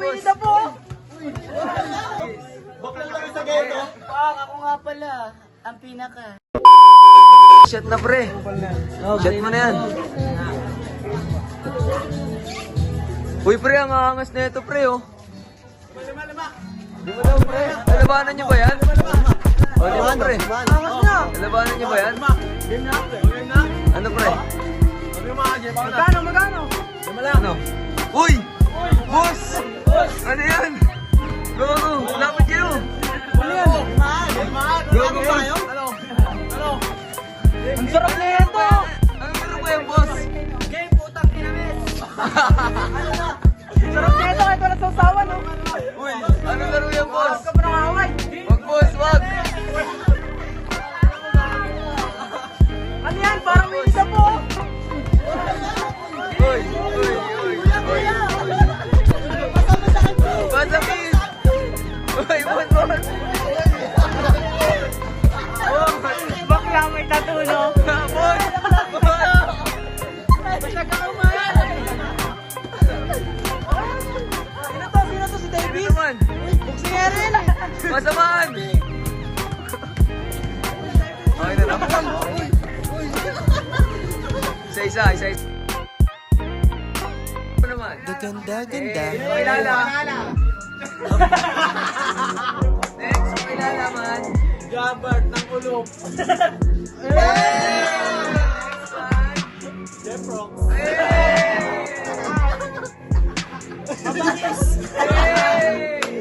Winnie the Pooh! Baklang kami sa ghetto. Ako nga pala, ang pinaka. Shot na pre. Shot mo na yan. Uy pre, ang aangas na ito pre oh. Di mo daw pre. Nalabanan niyo ba yan? O di ba pre? Angas na! Nalabanan niyo ba yan? Game na, game na. Ano pre? Sabi yung mga Jeff, ako na. Magkano, magkano? Ano? Uy! Boss! Ano yan? Go, go! Lapit kayo! Ano yan? Go, go! Ano? Ano? Ang sarap na ito! Ano meron ba yan boss? Game putang kinamis! Sarap na ito, kahit wala sa usawa, no? Uy! Ano laro yan boss? Huwag ka pa nang away! Wag boss, wag! Ano yan? Parang Winnie the Pooh! Uy! Uy! Uy! Uy! Masakit! Uy! Boss! Boss! Bakla may tattoo, no? Boss! Basta ka kumain! Sino to? Sino to? Si Davis? Ano naman? Buksingero yun! Masamaan! Okay na lang. Isa-isa, isa-isa. Ano naman? Ganda-ganda. Okay lala. Next, okay lala man. Jabert ng ulog. Jeff Rock.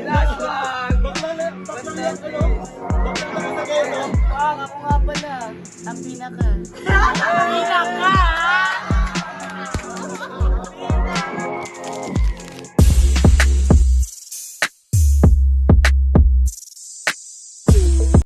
Last one. Baklang kami sa ghetto. Ako nga pala, ang pinaka. Ang pinaka!